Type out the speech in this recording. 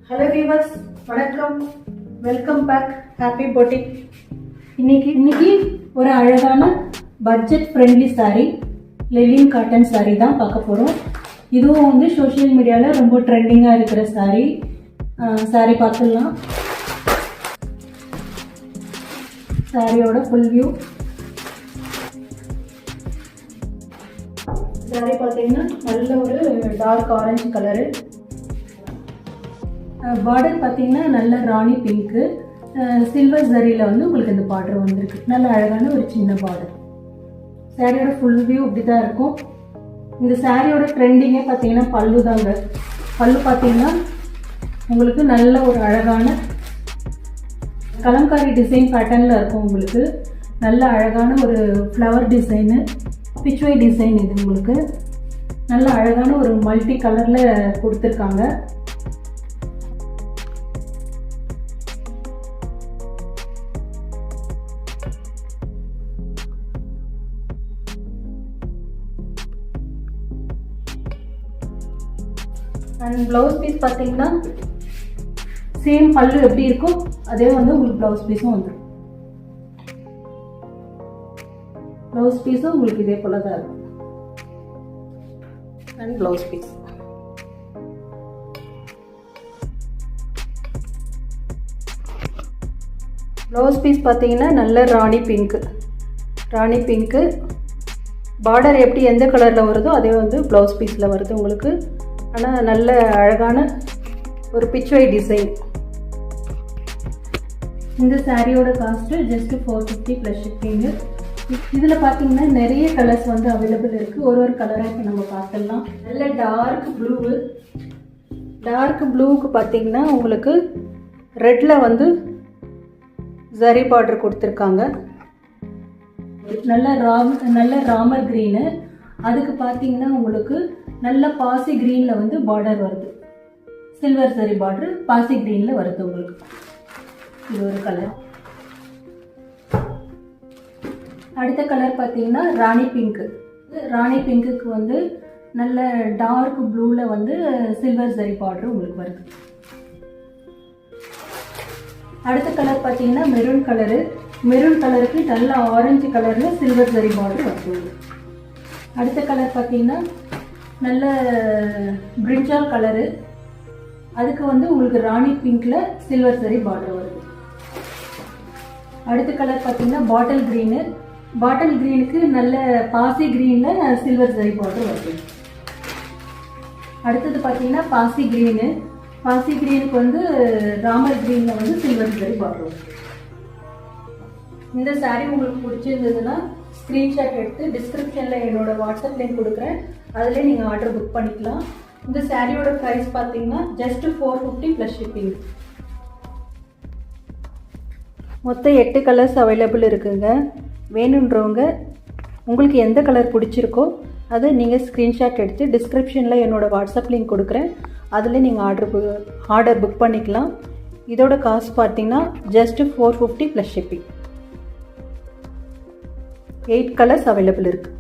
Hello viewers, வணக்கம். Welcome back. Happy boutique. இன்னைக்கு ஒரு அழகான budget friendly sari, linen cotton sari தான் பார்க்க போகிறோம். இதுவும் வந்து சோஷியல் மீடியாவில் ரொம்ப ட்ரெண்டிங்காக இருக்கிற சாரீ பார்த்துடலாம். சாரியோட ஃபுல் வியூ. சாரீ பார்த்தீங்கன்னா நல்ல ஒரு டார்க் ஆரஞ்சு கலரு. பார்டர் பார்த்தீங்கன்னா நல்ல ராணி பிங்க்கு, சில்வர் ஜரியில் வந்து உங்களுக்கு இந்த பார்டர் வந்திருக்கு. நல்ல அழகான ஒரு சின்ன பார்டர். சாரியோட ஃபுல் வியூ இப்படி தான் இருக்கும். இந்த சாரியோட ட்ரெண்டிங்கே பார்த்தீங்கன்னா பல்லு தாங்க. பல்லு பார்த்தீங்கன்னா உங்களுக்கு நல்ல ஒரு அழகான கலம்காரி டிசைன் பேட்டர்னில் இருக்கும். உங்களுக்கு நல்ல அழகான ஒரு ஃப்ளவர் டிசைனு, பிச்வை டிசைன். இது உங்களுக்கு நல்ல அழகான ஒரு மல்டி கலரில் கொடுத்துருக்காங்க. அண்ட் ப்ளவுஸ் பீஸ் பார்த்தீங்கன்னா சேம் பல்லு எப்படி இருக்கும் அதே வந்து உங்களுக்கு ப்ளவுஸ் பீஸும் வந்துடும். ப்ளவுஸ் பீஸும் உங்களுக்கு இதே போல தான் இருக்கும். அண்ட் ப்ளவுஸ் பீஸ் பார்த்தீங்கன்னா நல்ல ராணி பிங்க்கு. பார்டர் எப்படி எந்த கலரில் வருதோ அதே வந்து ப்ளவுஸ் பீஸில் வருது உங்களுக்கு. ஆனால் நல்ல அழகான ஒரு பிச்வை டிசைன். இந்த சாரியோட காஸ்ட்டு ஜஸ்ட்டு 450 ப்ளஸ் ஷிப்பிங்கு. இதில் பார்த்தீங்கன்னா நிறைய கலர்ஸ் வந்து அவைலபிள் இருக்குது. ஒரு கலராக இப்போ நம்ம பார்த்துடலாம். நல்ல டார்க் ப்ளூவுக்கு பார்த்தீங்கன்னா உங்களுக்கு ரெட்டில் வந்து ஜரி பார்டர் கொடுத்துருக்காங்க. நல்ல ராமர் க்ரீனு. அதுக்கு பார்த்தீங்கன்னா உங்களுக்கு நல்ல பாசி க்ரீனில் வந்து பார்டர் வருது. சில்வர் ஜரி பார்டர் பாசி க்ரீனில் வருது உங்களுக்கு. இது ஒரு கலர். அடுத்த கலர் பார்த்தீங்கன்னா ராணி பிங்க்குக்கு வந்து நல்ல டார்க் ப்ளூவில் வந்து சில்வர் ஜரி பார்டர் உங்களுக்கு வருது. அடுத்த கலர் பார்த்தீங்கன்னா மெரூன் கலருக்கு நல்ல ஆரஞ்சு கலரில் சில்வர் ஜரி பார்டர் வருது. அடுத்த கலர் பார்த்தீங்கன்னா நல்ல பிரிஞ்சால் கலரு. அதுக்கு வந்து உங்களுக்கு ராணி பிங்க்ல சில்வர் ஜரி பார்டர் வருது. அடுத்த கலர் பார்த்தீங்கன்னா பாட்டில் க்ரீனுக்கு நல்ல பாசி க்ரீனில் சில்வர் ஜரி பார்டர் வருது. அடுத்தது பார்த்தீங்கன்னா பாசி க்ரீனுக்கு வந்து ராமர் க்ரீனில் வந்து சில்வர் ஜரி பார்டர் வருது. இந்த சாரீ உங்களுக்கு பிடிச்சிருந்ததுன்னா ஸ்க்ரீன்ஷாட் எடுத்து டிஸ்கிரிப்ஷனில் என்னோட வாட்ஸ்அப் லிங்க் கொடுக்குறேன். அதில் நீங்கள் ஆர்டர் புக் பண்ணிக்கலாம். இந்த சாரியோட ப்ரைஸ் பார்த்தீங்கன்னா ஜஸ்ட் 450 ப்ளஸ் ஷிப்பிங். மொத்தம் 8 கலர்ஸ் அவைலபிள் இருக்குங்க. வேணுன்றவங்க உங்களுக்கு எந்த கலர் பிடிச்சிருக்கோ அதை நீங்கள் ஸ்க்ரீன்ஷாட் எடுத்து டிஸ்கிரிப்ஷனில் என்னோட வாட்ஸ்அப் லிங்க் கொடுக்குறேன். அதில் நீங்கள் ஆர்டர் புக் பண்ணிக்கலாம். இதோட காஸ்ட் பார்த்தீங்கன்னா just 450 plus shipping. 8 colours available இருக்குது.